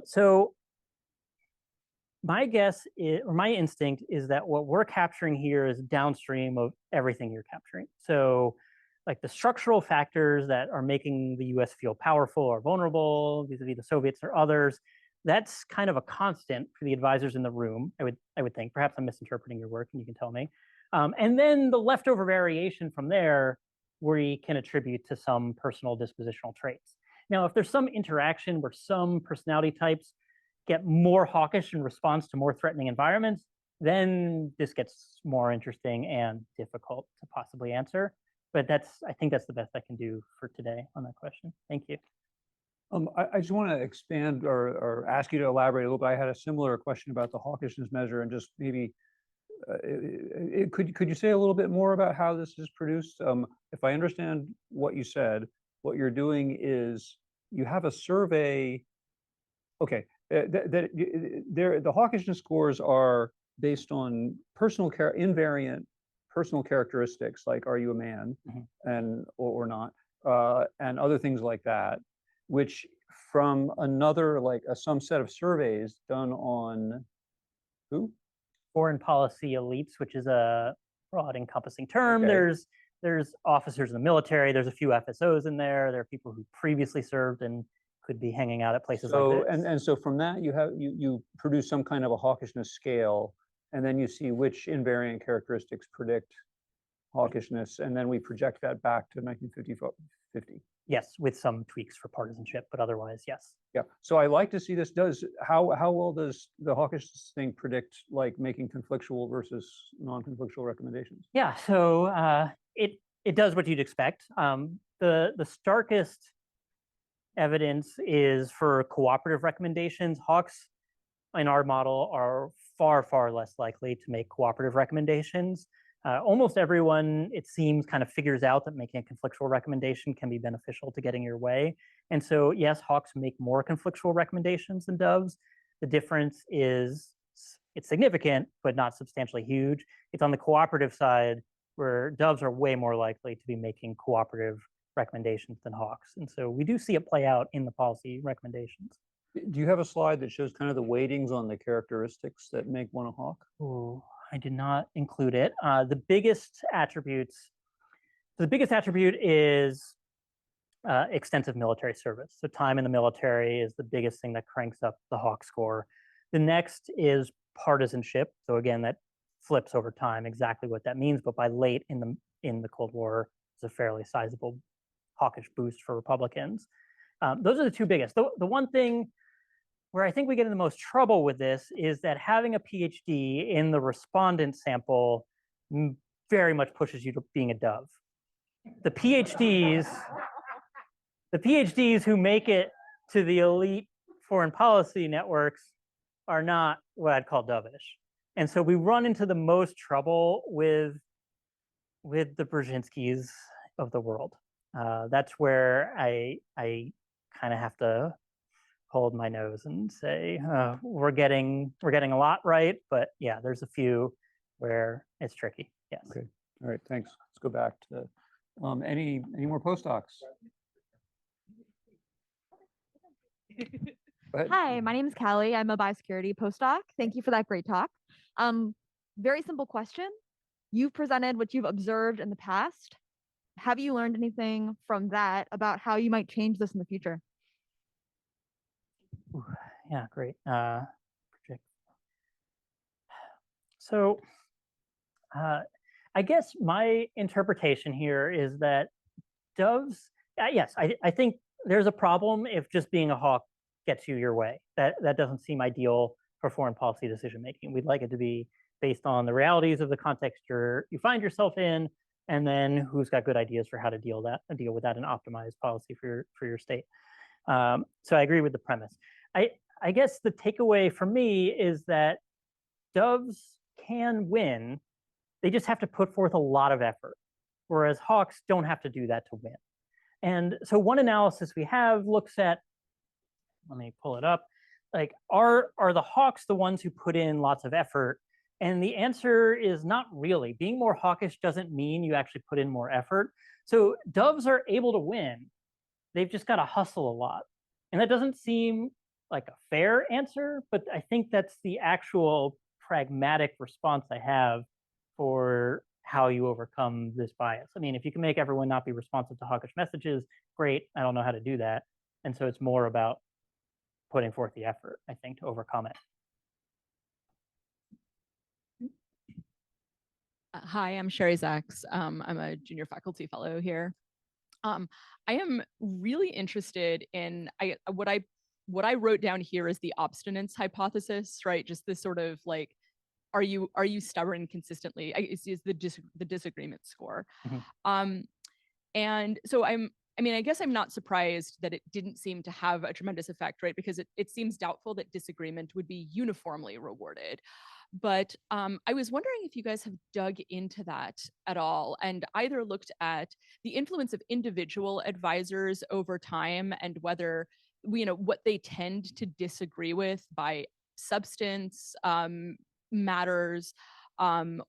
So my guess or my instinct is that what we're capturing here is downstream of everything you're capturing. So like the structural factors that are making the US feel powerful or vulnerable vis-a-vis the Soviets or others, that's kind of a constant for the advisors in the room, I would think. Perhaps I'm misinterpreting your work and you can tell me. And then the leftover variation from there, we can attribute to some personal dispositional traits. Now, if there's some interaction where some personality types get more hawkish in response to more threatening environments, then this gets more interesting and difficult to possibly answer. But I think that's the best I can do for today on that question. Thank you. I just want to expand or ask you to elaborate a little bit. I had a similar question about the hawkishness measure, and just maybe could you say a little bit more about how this is produced? If I understand what you said, what you're doing is you have a survey. Okay, the hawkishness scores are based on invariant personal characteristics, like are you a man, and or not, and other things like that, which from another some set of surveys done on who? Foreign policy elites, which is a broad encompassing term. Okay. There's officers in the military, there's a few FSOs in there, there are people who previously served and could be hanging out at places like this. And so from that you produce some kind of a hawkishness scale, and then you see which invariant characteristics predict hawkishness, and then we project that back to 1950. Yes, with some tweaks for partisanship, but otherwise, yes. Yeah. So I like to see this. How well does the hawkishness thing predict like making conflictual versus non-conflictual recommendations? Yeah. So it does what you'd expect. The starkest evidence is for cooperative recommendations. Hawks in our model are far less likely to make cooperative recommendations. Almost everyone, it seems, kind of figures out that making a conflictual recommendation can be beneficial to getting your way. And so, yes, hawks make more conflictual recommendations than doves. The difference is it's significant, but not substantially huge. It's on the cooperative side where doves are way more likely to be making cooperative recommendations than hawks. And so we do see it play out in the policy recommendations. Do you have a slide that shows kind of the weightings on the characteristics that make one a hawk? Oh, I did not include it. The biggest attribute is extensive military service. So time in the military is the biggest thing that cranks up the hawk score. The next is partisanship. So again, that flips over time exactly what that means, but by late in the Cold War, it's a fairly sizable hawkish boost for Republicans. Those are the two biggest. The one thing where I think we get in the most trouble with this is that having a PhD in the respondent sample very much pushes you to being a dove. The PhDs who make it to the elite foreign policy networks are not what I'd call dovish. And so we run into the most trouble with the Brzezinskis of the world. That's where I kind of have to hold my nose and say, we're getting a lot right, but yeah, there's a few where it's tricky. Yes. Okay. All right. Thanks. Let's go back to any more postdocs. Go ahead. Hi, my name is Callie. I'm a biosecurity postdoc. Thank you for that great talk. Very simple question. You've presented what you've observed in the past. Have you learned anything from that about how you might change this in the future? Ooh, yeah, great. So I guess my interpretation here is that doves, yes, I think there's a problem if just being a hawk gets you your way. That doesn't seem ideal for foreign policy decision making. We'd like it to be based on the realities of the context you find yourself in, and then who's got good ideas for how to deal with that and optimize policy for your state. So I agree with the premise. I guess the takeaway for me is that doves can win. They just have to put forth a lot of effort, whereas hawks don't have to do that to win. And so one analysis we have looks at, let me pull it up, like are the hawks the ones who put in lots of effort? And the answer is not really. Being more hawkish doesn't mean you actually put in more effort. So doves are able to win. They've just got to hustle a lot. And that doesn't seem like a fair answer, but I think that's the actual pragmatic response I have for how you overcome this bias. I mean, if you can make everyone not be responsive to hawkish messages, great. I don't know how to do that. And so it's more about putting forth the effort, I think, to overcome it. Hi, I'm Sherry Zacks. I'm a junior faculty fellow here. I am really interested in what I wrote down here is the obstinance hypothesis, right? Just this sort of like, are you stubborn consistently? Is the disagreement score. Mm-hmm. And so I guess I'm not surprised that it didn't seem to have a tremendous effect, right? Because it seems doubtful that disagreement would be uniformly rewarded. But I was wondering if you guys have dug into that at all and either looked at the influence of individual advisors over time and whether, what they tend to disagree with by substance matters,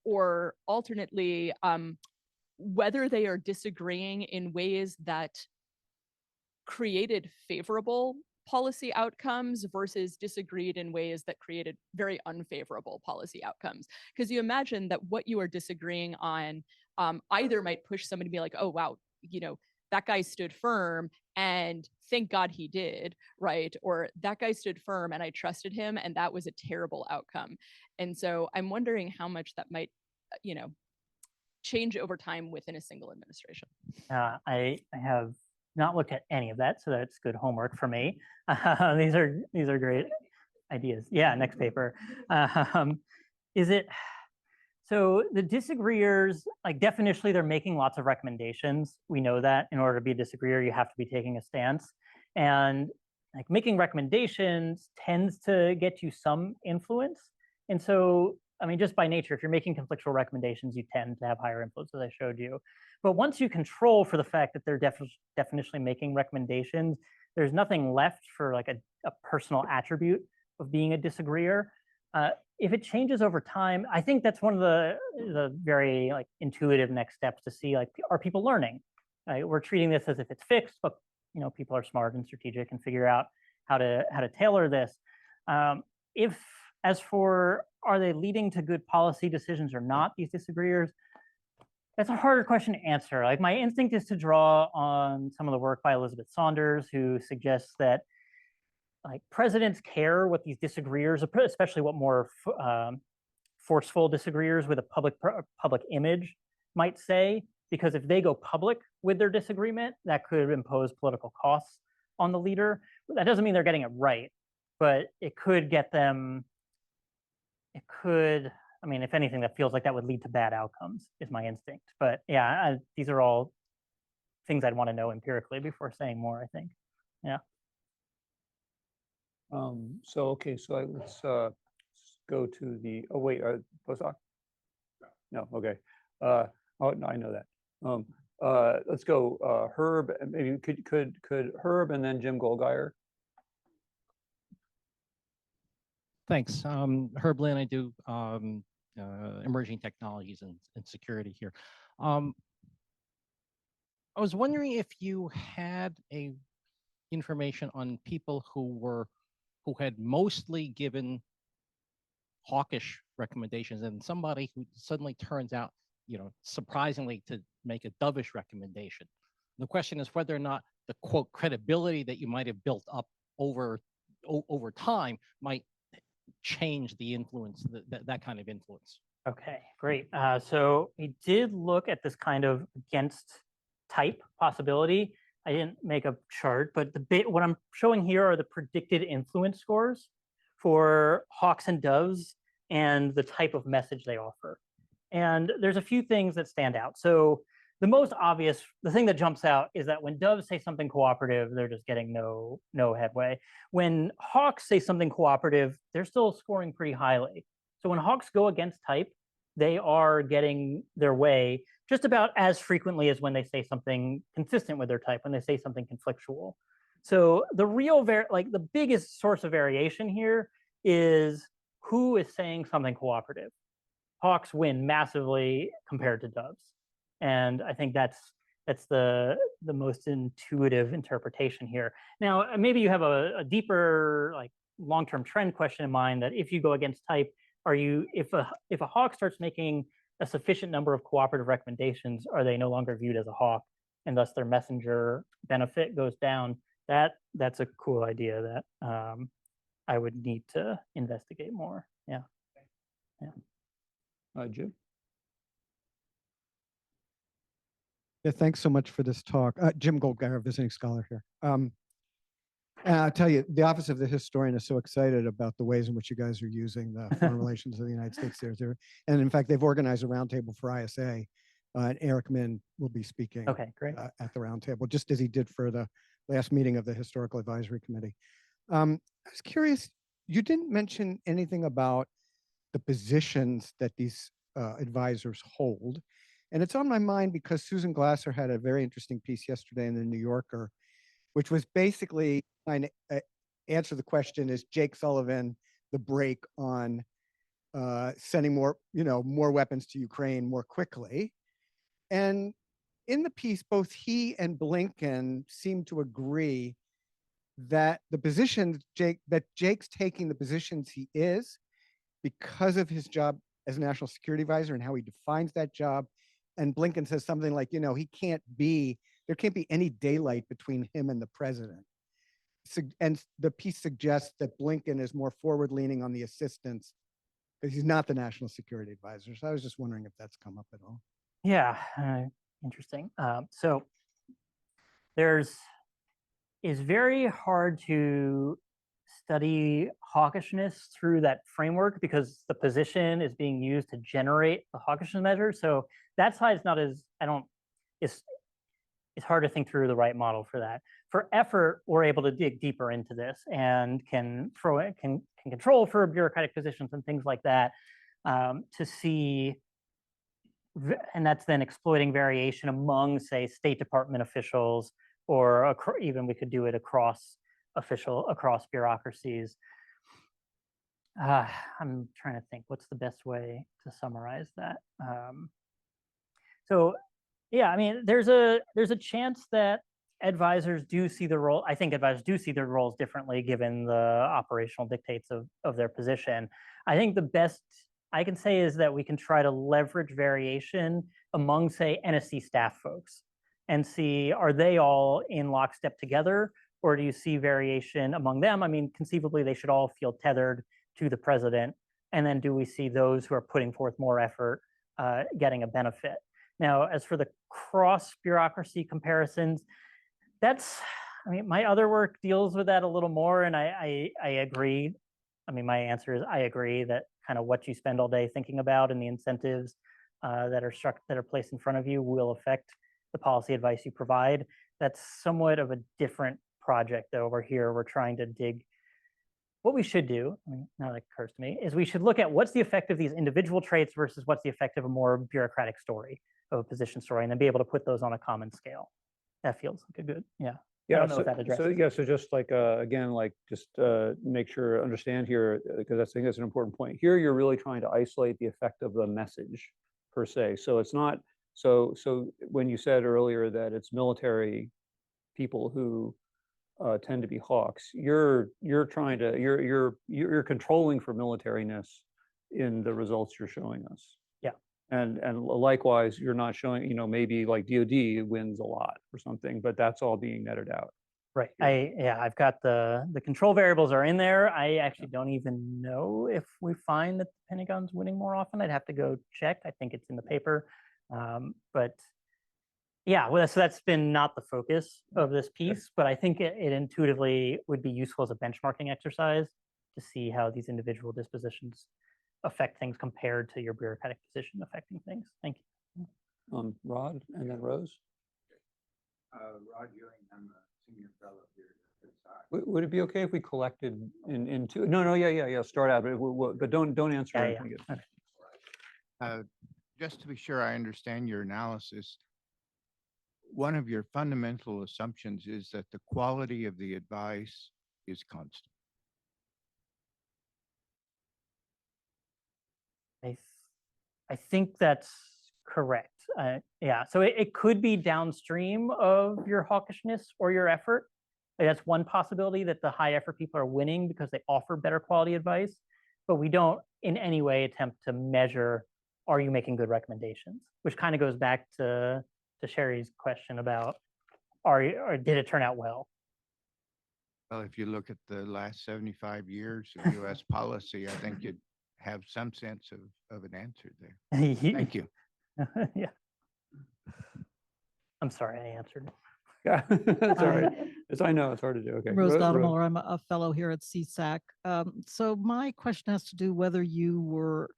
or alternately, whether they are disagreeing in ways that created favorable policy outcomes versus disagreed in ways that created very unfavorable policy outcomes. Because you imagine that what you are disagreeing on either might push somebody to be like, oh, wow, that guy stood firm and thank God he did, right? Or that guy stood firm and I trusted him and that was a terrible outcome. And so I'm wondering how much that might, change over time within a single administration. I have not looked at any of that, so that's good homework for me. These are great ideas. Yeah, next paper. So the disagreeers, like definitionally, they're making lots of recommendations. We know that in order to be a disagreeer, you have to be taking a stance. And like making recommendations tends to get you some influence. And so, I mean, just by nature, if you're making conflictual recommendations, you tend to have higher influence, as I showed you. But once you control for the fact that they're definitionally making recommendations, there's nothing left for like a personal attribute of being a disagreeer. If it changes over time, I think that's one of the very like intuitive next steps to see like are people learning? We're treating this as if it's fixed, but people are smart and strategic and figure out how to tailor this. If as for are they leading to good policy decisions or not, these disagreeers, that's a harder question to answer. Like my instinct is to draw on some of the work by Elizabeth Saunders, who suggests that like presidents care what these disagreeers, especially what more forceful disagreeers with a public image might say, because if they go public with their disagreement, that could impose political costs on the leader. That doesn't mean they're getting it right, but it could get them, I mean, if anything, that feels like that would lead to bad outcomes, is my instinct. But yeah, these are all things I'd want to know empirically before saying more, I think. Yeah. Okay, so let's go to the, oh wait, postdoc? No, okay. Oh, no, I know that. Let's go Herb, and maybe could Herb and then Jim Goldgeier. Thanks. Herb Lynn, I do emerging technologies and security here. I was wondering if you had information on people who had mostly given hawkish recommendations and somebody who suddenly turns out, surprisingly to make a dovish recommendation. The question is whether or not the quote credibility that you might have built up over time might change the influence, that kind of influence. Okay, great. So we did look at this kind of against type possibility. I didn't make a chart, but what I'm showing here are the predicted influence scores for hawks and doves and the type of message they offer. And there's a few things that stand out. So the most obvious, the thing that jumps out is that when doves say something cooperative, they're just getting no headway. When hawks say something cooperative, they're still scoring pretty highly. So when hawks go against type, they are getting their way just about as frequently as when they say something consistent with their type, when they say something conflictual. So the real, the biggest source of variation here is who is saying something cooperative. Hawks win massively compared to doves. And I think that's the most intuitive interpretation here. Now, maybe you have a deeper, like long-term trend question in mind that if you go against type, if a hawk starts making a sufficient number of cooperative recommendations, are they no longer viewed as a hawk, and thus their messenger benefit goes down? That's a cool idea that I would need to investigate more. Yeah. Jim? Yeah, thanks so much for this talk. Jim Goldgeier, visiting scholar here. And I'll tell you, the Office of the Historian is so excited about the ways in which you guys are using the foreign relations of the United States there. And in fact, they've organized a roundtable for ISA, and Eric Min will be speaking Okay, great. At the roundtable, just as he did for the last meeting of the Historical Advisory Committee. I was curious, you didn't mention anything about the positions that these advisors hold. And it's on my mind because Susan Glasser had a very interesting piece yesterday in the New Yorker, which was basically trying to answer the question, is Jake Sullivan the brake on sending more weapons to Ukraine more quickly? And in the piece, both he and Blinken seem to agree that the position Jake's taking the positions he is because of his job as national security advisor and how he defines that job. And Blinken says something like, there can't be any daylight between him and the president. And the piece suggests that Blinken is more forward-leaning on the assistance because he's not the national security advisor. So I was just wondering if that's come up at all. Yeah, interesting. So it's very hard to study hawkishness through that framework because the position is being used to generate the hawkishness measure. So that side's not as, it's hard to think through the right model for that. For effort, we're able to dig deeper into this and can control for bureaucratic positions and things like that to see, and that's then exploiting variation among, say, State Department officials, or even we could do it across bureaucracies. I'm trying to think what's the best way to summarize that. So yeah, I mean, there's a chance that advisors do see the role. I think advisors do see their roles differently given the operational dictates of their position. I think the best I can say is that we can try to leverage variation among, say, NSC staff folks and see, are they all in lockstep together, or do you see variation among them? I mean, conceivably, they should all feel tethered to the president. And then do we see those who are putting forth more effort getting a benefit? Now, as for the cross-bureaucracy comparisons, that's, I mean, my other work deals with that a little more, and I agree. I mean, my answer is I agree that kind of what you spend all day thinking about and the incentives that are placed in front of you will affect the policy advice you provide. That's somewhat of a different project, though. Over here, we're trying to dig. What we should do, I mean, now that occurs to me, is we should look at what's the effect of these individual traits versus what's the effect of a more bureaucratic story, of a position story, and then be able to put those on a common scale. That feels like a good, yeah. I don't know if that addresses it. So just like, again, like just make sure, understand here, because I think that's an important point. Here, you're really trying to isolate the effect of the message per se. So it's not, so when you said earlier that it's military people who tend to be hawks, you're trying to, you're controlling for militariness in the results you're showing us. Yeah. And likewise, you're not showing, you know, maybe like DoD wins a lot or something, but that's all being netted out. Right. I've got the control variables are in there. I actually don't even know if we find that the Pentagon's winning more often. I'd have to go check. I think it's in the paper. But yeah, well, so that's been not the focus of this piece, but I think it intuitively would be useful as a benchmarking exercise to see how these individual dispositions affect things compared to your bureaucratic position affecting things. Thank you. Rod and then Rose. Rod Ewing, I'm a senior fellow here. Would it be okay if we collected in two? No, yeah. Start out, but don't answer anything. Okay. Just to be sure I understand your analysis, one of your fundamental assumptions is that the quality of the advice is constant. I think that's correct. Yeah, so it could be downstream of your hawkishness or your effort. Like that's one possibility, that the high effort people are winning because they offer better quality advice, but we don't in any way attempt to measure, are you making good recommendations? Which kind of goes back to Sherry's question about, or did it turn out well? Well, if you look at the last 75 years of U.S. policy, I think you'd have some sense of an answer there. Thank you. Yeah. I'm sorry, I answered. Yeah, that's all right. As I know, it's hard to do. Okay. Rose Gadamer, I'm a fellow here at CSAC. So my question has to do whether you were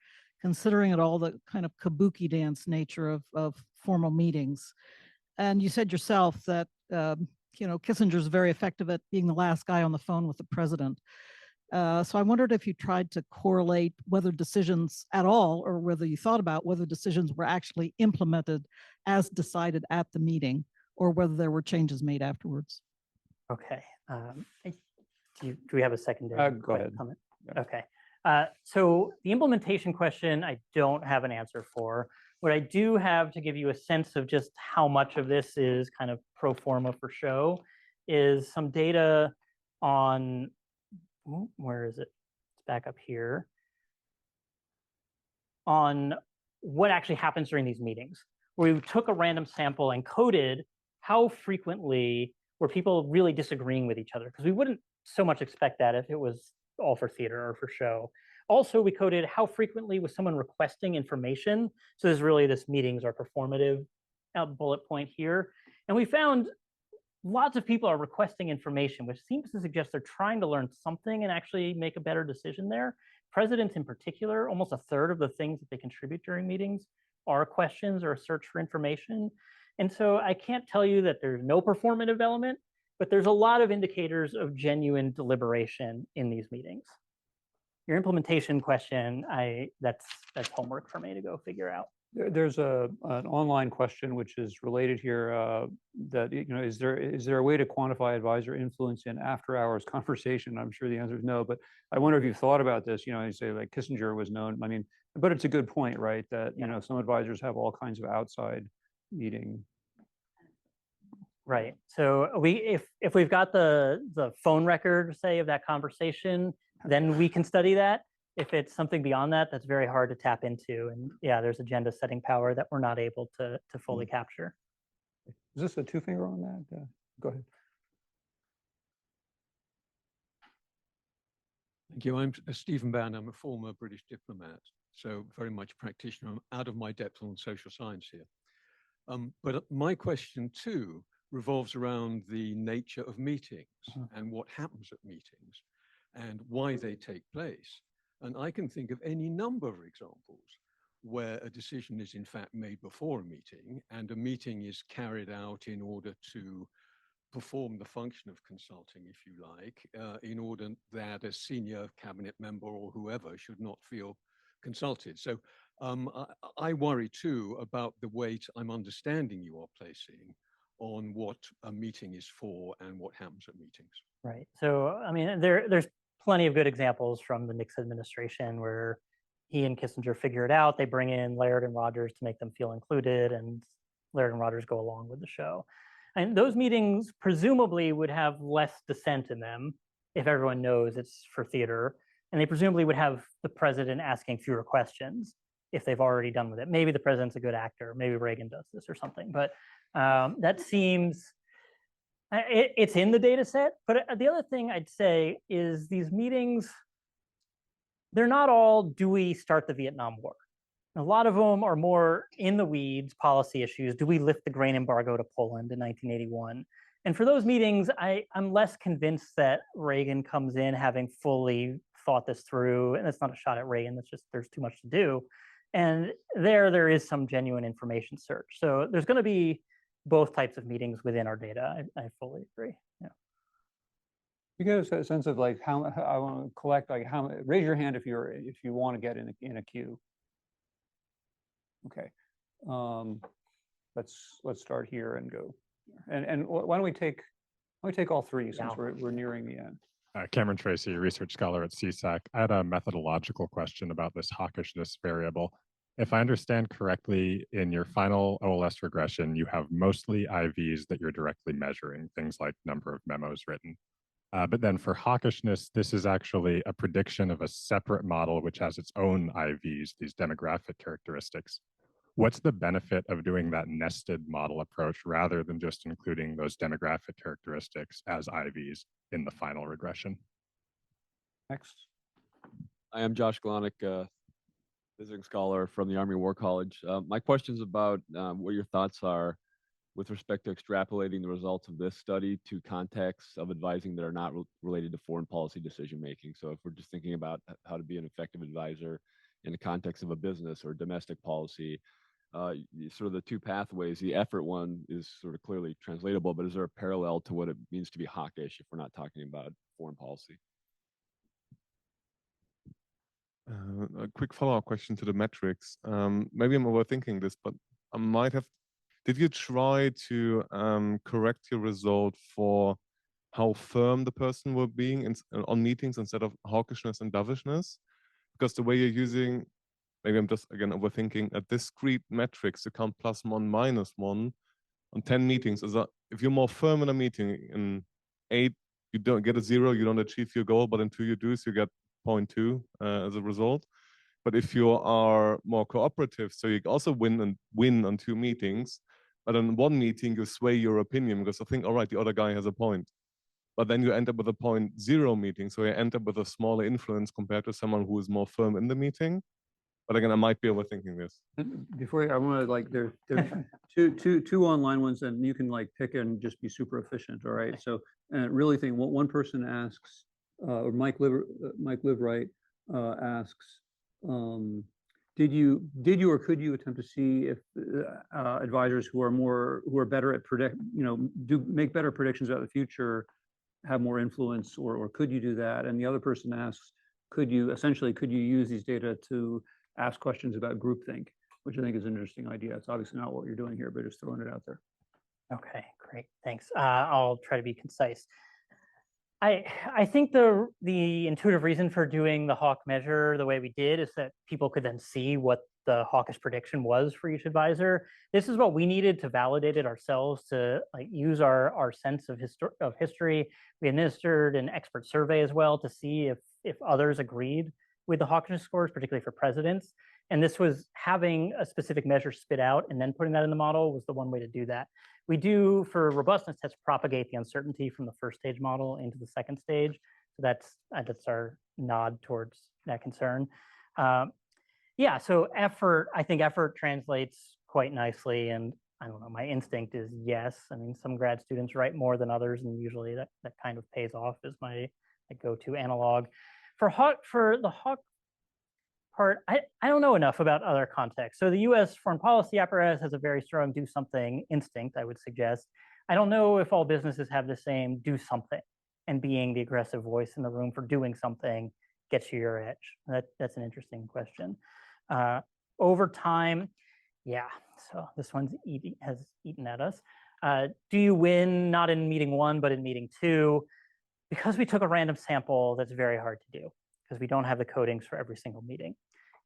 considering at all the kind of kabuki dance nature of formal meetings. And you said yourself that, Kissinger's very effective at being the last guy on the phone with the president. So I wondered if you tried to correlate whether decisions at all, or whether you thought about whether decisions were actually implemented as decided at the meeting, or whether there were changes made afterwards. Okay. Do we have a secondary go ahead. comment? Yeah. Okay. So the implementation question, I don't have an answer for. What I do have to give you a sense of just how much of this is kind of pro forma for show is some data on, where is it? It's back up here. On what actually happens during these meetings. Where we took a random sample and coded how frequently were people really disagreeing with each other, because we wouldn't so much expect that if it was all for theater or for show. Also, we coded how frequently was someone requesting information. So there's really this meetings are performative bullet point here. And we found lots of people are requesting information, which seems to suggest they're trying to learn something and actually make a better decision there. Presidents in particular, almost a third of the things that they contribute during meetings are questions or a search for information. And so I can't tell you that there's no performative element, but there's a lot of indicators of genuine deliberation in these meetings. Your implementation question, that's homework for me to go figure out. There's an online question which is related here, that, is there a way to quantify advisor influence in after hours conversation? I'm sure the answer is no, but I wonder if you've thought about this. You say like Kissinger was known. I mean, but it's a good point, right? That, some advisors have all kinds of outside meeting. Right. So if we've got the phone record, say, of that conversation, then we can study that. If it's something beyond that, that's very hard to tap into. And yeah, there's agenda setting power that we're not able to fully capture. Is this a two-finger on that? Go ahead. Thank you. I'm Stephen Bann. I'm a former British diplomat, so very much practitioner. I'm out of my depth on social science here. But my question too revolves around the nature of meetings and what happens at meetings and why they take place. And I can think of any number of examples where a decision is in fact made before a meeting, and a meeting is carried out in order to perform the function of consulting, if you like, in order that a senior cabinet member or whoever should not feel consulted. So I worry too about the weight I'm understanding you are placing on what a meeting is for and what happens at meetings. Right. So, I mean, there's plenty of good examples from the Nixon administration where he and Kissinger figure it out. They bring in Laird and Rogers to make them feel included, and Laird and Rogers go along with the show. And those meetings presumably would have less dissent in them if everyone knows it's for theater. And they presumably would have the president asking fewer questions if they've already done with it. Maybe the president's a good actor. Maybe Reagan does this or something. But that seems, it's in the data set. But the other thing I'd say is these meetings, they're not all, do we start the Vietnam War? A lot of them are more in the weeds policy issues. Do we lift the grain embargo to Poland in 1981? And for those meetings, I'm less convinced that Reagan comes in having fully thought this through. And it's not a shot at Reagan. It's just there's too much to do. And there is some genuine information search. So there's going to be both types of meetings within our data. I fully agree. Yeah. You get a sense of like how I want to collect, like how, raise your hand if you want to get in a queue. Okay, let's start here and go. And why don't we take all three since we're nearing the end. Cameron Tracy, research scholar at CSAC. I had a methodological question about this hawkishness variable. If I understand correctly, in your final OLS regression, you have mostly IVs that you're directly measuring, things like number of memos written. But then for hawkishness, this is actually a prediction of a separate model which has its own IVs, these demographic characteristics. What's the benefit of doing that nested model approach rather than just including those demographic characteristics as IVs in the final regression? Next. I am Josh Glonick, visiting scholar from the Army War College. My question is about what your thoughts are with respect to extrapolating the results of this study to contexts of advising that are not related to foreign policy decision making. So if we're just thinking about how to be an effective advisor in the context of a business or domestic policy, sort of the two pathways, the effort one is sort of clearly translatable, but is there a parallel to what it means to be hawkish if we're not talking about foreign policy? A quick follow-up question to the metrics. Maybe I'm overthinking this, but I might have. Did you try to correct your result for how firm the person were being on meetings instead of hawkishness and dovishness? Because the way you're using, maybe I'm just again overthinking, a discrete metrics to count +1, -1 on 10 meetings. Is that if you're more firm in a meeting, in 8 you don't get a 0, you don't achieve your goal, but in 2 you do, so you get 0.2 as a result. But if you are more cooperative, so you also win on 2 meetings, but in 1 meeting you sway your opinion because I think, all right, the other guy has a point. But then you end up with a 0.0 meeting, so you end up with a smaller influence compared to someone who is more firm in the meeting. But again, I might be overthinking this. Before I want to like there's two online ones, and you can like pick and just be super efficient. All right. So really think what one person asks, or Mike Liveright asks, did you or could you attempt to see if advisors who are better at make better predictions about the future have more influence, or could you do that? And the other person asks, could you use these data to ask questions about groupthink? which I think is an interesting idea. It's obviously not what you're doing here, but just throwing it out there. Okay, great, thanks. I'll try to be concise. I think the intuitive reason for doing the hawk measure the way we did is that people could then see what the hawkish prediction was for each advisor. This is what we needed to validate it ourselves, to like use our sense of history. We administered an expert survey as well to see if others agreed with the hawkishness scores, particularly for presidents. And this was having a specific measure spit out and then putting that in the model was the one way to do that. We do, for robustness tests, propagate the uncertainty from the first stage model into the second stage. So that's our nod towards that concern. Yeah, so I think effort translates quite nicely. And I don't know, my instinct is yes. I mean, some grad students write more than others, and usually that kind of pays off as my go-to analog. For the hawk part, I don't know enough about other contexts. So the US foreign policy apparatus has a very strong do something instinct, I would suggest. I don't know if all businesses have the same do something, and being the aggressive voice in the room for doing something gets you your edge. That's an interesting question. Over time, yeah, so this one's has eaten at us. Do you win not in meeting 1, but in meeting 2? Because we took a random sample, that's very hard to do, because we don't have the codings for every single meeting.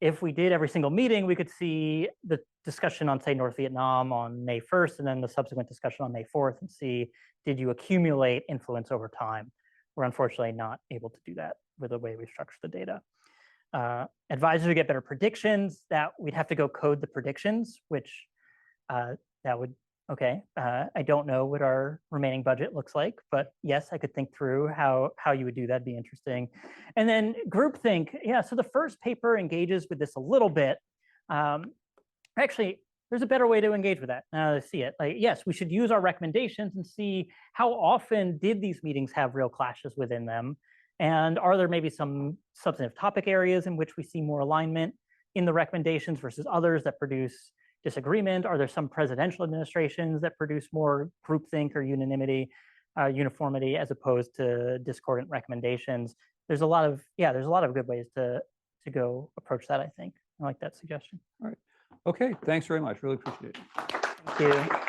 If we did every single meeting, we could see the discussion on, say, North Vietnam on May 1st, and then the subsequent discussion on May 4th, and see, did you accumulate influence over time? We're unfortunately not able to do that with the way we structure the data. Advisors would get better predictions, that we'd have to go code the predictions, which that would, okay. I don't know what our remaining budget looks like, but yes, I could think through how you would do that. Be interesting. And then groupthink, yeah, so the first paper engages with this a little bit. Actually, there's a better way to engage with that. Now that I see it, like, yes, we should use our recommendations and see how often did these meetings have real clashes within them. And are there maybe some substantive topic areas in which we see more alignment in the recommendations versus others that produce disagreement? Are there some presidential administrations that produce more groupthink or unanimity, uniformity, as opposed to discordant recommendations? There's a lot of good ways to go approach that, I think. I like that suggestion. All right. Okay, thanks very much. Really appreciate it. Thank you.